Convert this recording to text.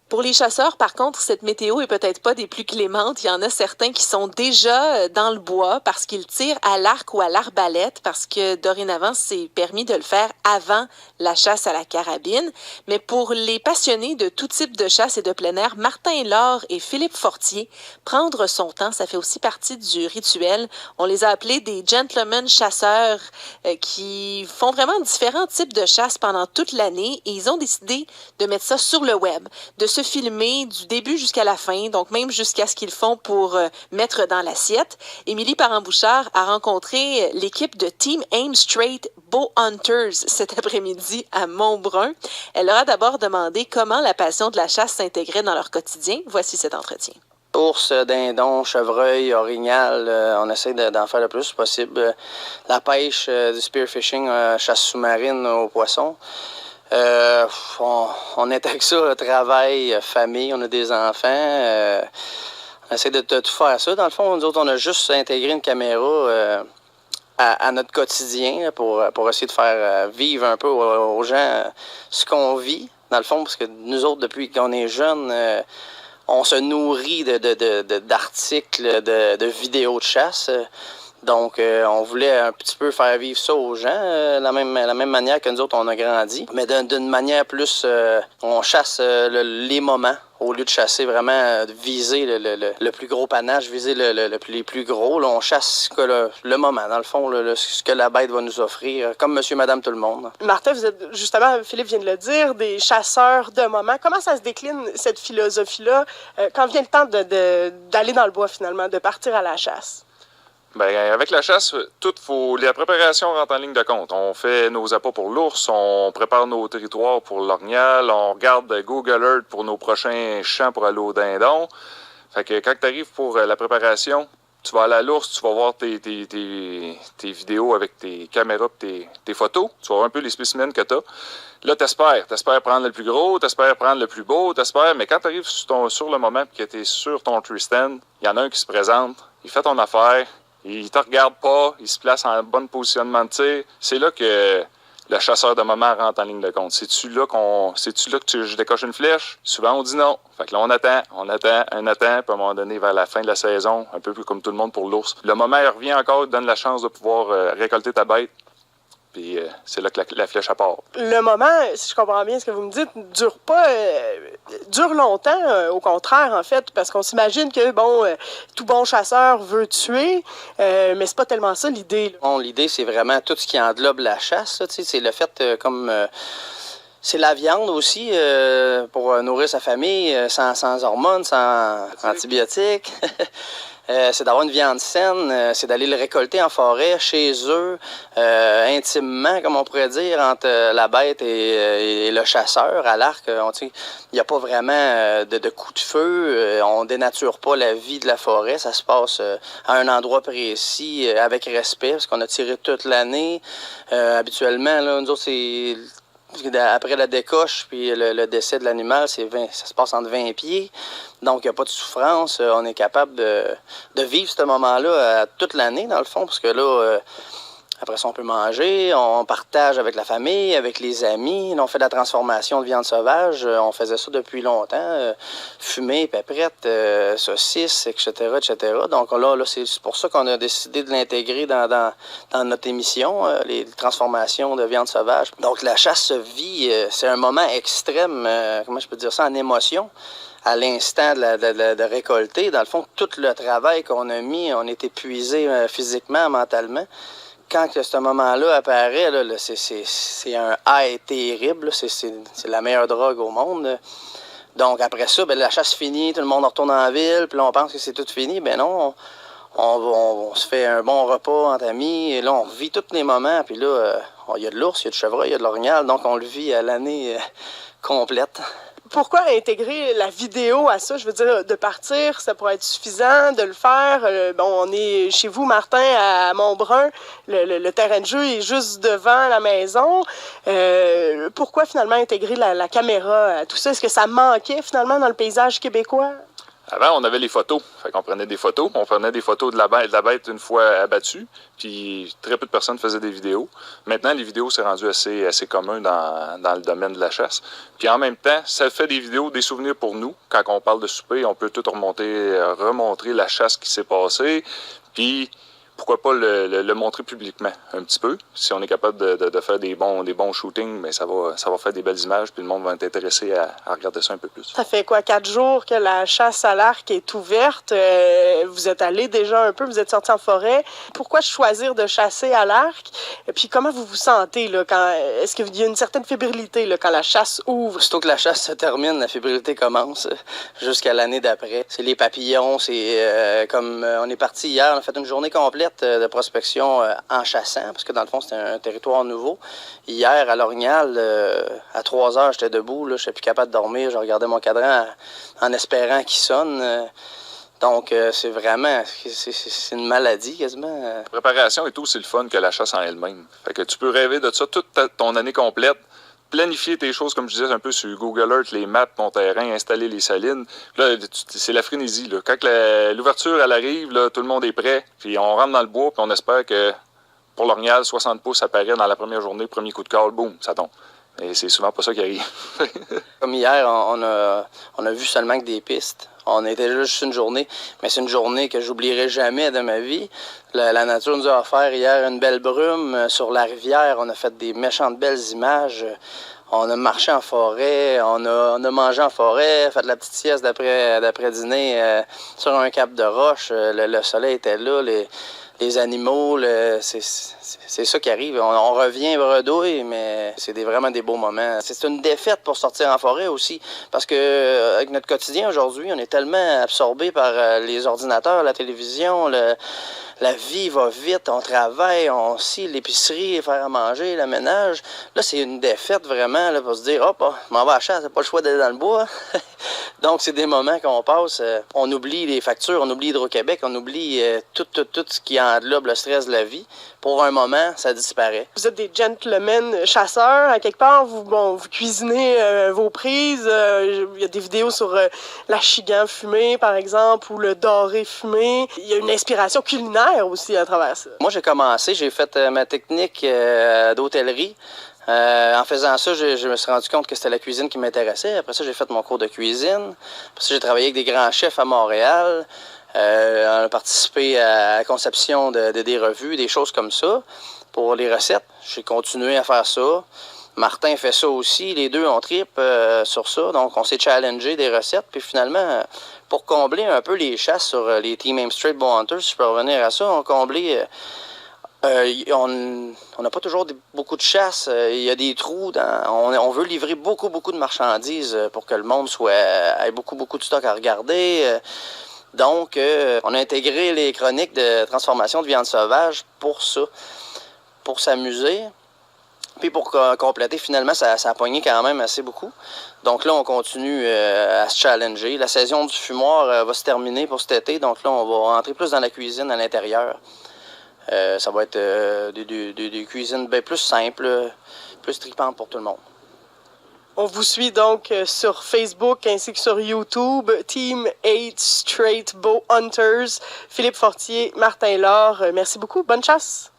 Pour les chasseurs, par contre, cette météo est peut-être pas des plus clémentes. Il y en a certains qui sont déjà dans le bois parce qu'ils tirent à l'arc ou à l'arbalète parce que dorénavant, c'est permis de le faire avant la chasse à la carabine. Mais pour les passionnés de tout type de chasse et de plein air, Martin Laure et Philippe Fortier, prendre son temps, ça fait aussi partie du rituel. On les a appelés des gentlemen chasseurs qui font vraiment différents types de chasse pendant toute l'année et ils ont décidé de mettre ça sur le web, de se filmer du début jusqu'à la fin, donc même jusqu'à ce qu'ils font pour mettre dans l'assiette. Émilie Parent-Bouchard a rencontré l'équipe de Team Aim Straight Bow Hunters cet après-midi à Montbrun. Elle leur a d'abord demandé comment la passion de la chasse s'intégrait dans leur quotidien. Voici cet entretien. Ours, dindon, chevreuil, orignal, on essaie d'en faire le plus possible. La pêche, du spearfishing, chasse sous-marine aux poissons. On est avec ça, travail, famille, on a des enfants. On essaie de tout faire ça. Dans le fond, nous autres, on a juste intégré une caméra à notre quotidien pour essayer de faire vivre un peu aux gens ce qu'on vit. Dans le fond, parce que nous autres, depuis qu'on est jeunes, on se nourrit d'articles, de vidéos de chasse. Donc, on voulait un petit peu faire vivre ça aux gens, la même manière que nous autres, on a grandi. Mais d'une manière plus, on chasse les moments, au lieu de chasser vraiment, viser le plus gros panache, viser les plus gros. Là, on chasse le moment, dans le fond, ce que la bête va nous offrir, comme monsieur, madame, tout le monde. Martin, vous êtes justement, Philippe vient de le dire, des chasseurs de moment. Comment ça se décline, cette philosophie-là, quand vient le temps d'aller dans le bois, finalement, de partir à la chasse? Bien, avec la chasse, la préparation rentre en ligne de compte. On fait nos appâts pour l'ours, on prépare nos territoires pour l'orignal, on regarde Google Earth pour nos prochains champs pour aller au dindon. Fait que quand tu arrives pour la préparation, tu vas aller à l'ours, tu vas voir tes vidéos avec tes caméras et tes photos. Tu vas voir un peu les spécimens que tu as. Là, t'espères prendre le plus gros, t'espères prendre le plus beau, mais quand tu arrives sur le moment et que tu es sur ton tree stand, il y en a un qui se présente, il fait ton affaire, il te regarde pas, il se place en bon positionnement de tir. C'est là que le chasseur de moment rentre en ligne de compte. C'est-tu là que je décoche une flèche? Souvent, on dit non. Fait que là, on attend, puis à un moment donné, vers la fin de la saison, un peu plus comme tout le monde pour l'ours. Le moment, il revient encore, il donne la chance de pouvoir récolter ta bête. Puis c'est là que la flèche part. Le moment, si je comprends bien ce que vous me dites, dure longtemps, au contraire, en fait, parce qu'on s'imagine que, tout bon chasseur veut tuer, mais c'est pas tellement ça l'idée. Bon, l'idée, c'est vraiment tout ce qui englobe la chasse. C'est le fait c'est la viande aussi, pour nourrir sa famille, sans hormones, sans antibiotiques. C'est d'avoir une viande saine, c'est d'aller le récolter en forêt, chez eux, intimement, comme on pourrait dire, entre la bête et le chasseur à l'arc. Il n'y a pas vraiment de coup de feu, on dénature pas la vie de la forêt, ça se passe à un endroit précis, avec respect, parce qu'on a tiré toute l'année. Habituellement, là, nous autres, c'est... Après la décoche puis le décès de l'animal, ça se passe entre 20 pieds. Donc, il n'y a pas de souffrance. On est capable de vivre ce moment-là toute l'année, dans le fond, parce que là, après ça, on peut manger, on partage avec la famille, avec les amis. Là, on fait de la transformation de viande sauvage. On faisait ça depuis longtemps. Fumée, péprette, saucisses, etc., etc. Donc là c'est pour ça qu'on a décidé de l'intégrer dans notre émission, les transformations de viande sauvage. Donc la chasse se vit, c'est un moment extrême, comment je peux dire ça, en émotion. À l'instant de récolter. Dans le fond, tout le travail qu'on a mis, on est épuisé physiquement, mentalement. Quand ce moment-là apparaît, là, c'est un high terrible. C'est la meilleure drogue au monde. Donc après ça, la chasse finit, tout le monde retourne en ville, puis là on pense que c'est tout fini. Ben non, on se fait un bon repas entre amis, et là on vit tous les moments, puis là, il y a de l'ours, il y a du chevreuil, il y a de l'orignal, donc on le vit à l'année complète. Pourquoi intégrer la vidéo à ça? Je veux dire, de partir, ça pourrait être suffisant de le faire. On est chez vous, Martin, à Montbrun. Le terrain de jeu est juste devant la maison. Pourquoi finalement intégrer la caméra à tout ça? Est-ce que ça manquait finalement dans le paysage québécois? Avant, on avait les photos. Fait qu'on prenait des photos. On prenait des photos de la bête une fois abattue. Puis très peu de personnes faisaient des vidéos. Maintenant, les vidéos, c'est rendu assez commun dans le domaine de la chasse. Puis en même temps, ça fait des vidéos, des souvenirs pour nous. Quand on parle de souper, on peut tout remontrer la chasse qui s'est passée. Puis pourquoi pas le montrer publiquement un petit peu. Si on est capable de faire des bons shootings, mais ça va faire des belles images, puis le monde va être intéressé à regarder ça un peu plus. Ça fait quoi, 4 jours que la chasse à l'arc est ouverte? Vous êtes allé déjà un peu, vous êtes sorti en forêt. Pourquoi choisir de chasser à l'arc? Et puis comment vous vous sentez, là, est-ce qu'il y a une certaine fébrilité là, quand la chasse ouvre? Aussitôt que la chasse se termine, la fébrilité commence jusqu'à l'année d'après. C'est les papillons, c'est comme on est parti hier, on a fait une journée complète de prospection en chassant, parce que dans le fond, c'était un territoire nouveau. Hier, à l'Orignal, à 3 heures, j'étais debout, là, je n'étais plus capable de dormir, je regardais mon cadran en espérant qu'il sonne. Donc, c'est vraiment, c'est une maladie quasiment. La préparation est aussi le fun que la chasse en elle-même. Fait que tu peux rêver de ça toute ton année complète. Planifier tes choses, comme je disais, un peu sur Google Earth, les maps, ton terrain, installer les salines. Là, c'est la frénésie. Là. Quand l'ouverture, elle arrive, là, tout le monde est prêt. Puis on rentre dans le bois, puis on espère que pour l'Orignal, 60 pouces apparaît dans la première journée, premier coup de call, boum, ça tombe. Et c'est souvent pas ça qui arrive. Comme hier, on a vu seulement que des pistes. On était là juste une journée, mais c'est une journée que j'oublierai jamais de ma vie. La nature nous a offert hier une belle brume sur la rivière. On a fait des méchantes belles images. On a marché en forêt, on a mangé en forêt, fait de la petite sieste d'après-dîner sur un cap de roche. Le soleil était là, les animaux, c'est ça qui arrive. On revient bredouille, mais c'est vraiment des beaux moments. C'est une défaite pour sortir en forêt aussi, parce que avec notre quotidien aujourd'hui, on est tellement absorbé par les ordinateurs, la télévision, la vie va vite, on travaille, on scie l'épicerie, faire à manger, le ménage. Là, c'est une défaite vraiment là, pour se dire, hop, je m'en vais à la chasse, j'ai pas le choix d'aller dans le bois. Donc, c'est des moments qu'on passe. On oublie les factures, on oublie Hydro-Québec, on oublie tout ce qui englobe le stress de la vie. Pour un moment, ça disparaît. Vous êtes des gentlemen chasseurs. À quelque part, vous cuisinez vos prises. Il y a des vidéos sur l'achigan fumé, par exemple, ou le doré fumé. Il y a une inspiration culinaire aussi à travers ça. Moi, j'ai fait ma technique d'hôtellerie. En faisant ça, je me suis rendu compte que c'était la cuisine qui m'intéressait. Après ça, j'ai fait mon cours de cuisine. Après ça, j'ai travaillé avec des grands chefs à Montréal. On a participé à la conception des revues, des choses comme ça, pour les recettes. J'ai continué à faire ça. Martin fait ça aussi. Les deux, on tripe sur ça. Donc, on s'est challengé des recettes. Puis finalement, pour combler un peu les chasses sur les Team Aim Straight Bow Hunters, si je peux revenir à ça, on comblé... on n'a pas toujours beaucoup de chasse. Il y a des trous. On veut livrer beaucoup de marchandises pour que le monde ait beaucoup de stock à regarder. Donc, on a intégré les chroniques de transformation de viande sauvage pour ça, pour s'amuser. Puis pour compléter, finalement, ça a pogné quand même assez beaucoup. Donc là, on continue à se challenger. La saison du fumoir va se terminer pour cet été. Donc là, on va rentrer plus dans la cuisine à l'intérieur. Ça va être des cuisines bien plus simples, plus tripantes pour tout le monde. On vous suit donc sur Facebook ainsi que sur YouTube. Team 8 Straight Bow Hunters. Philippe Fortier, Martin Laure, merci beaucoup. Bonne chasse!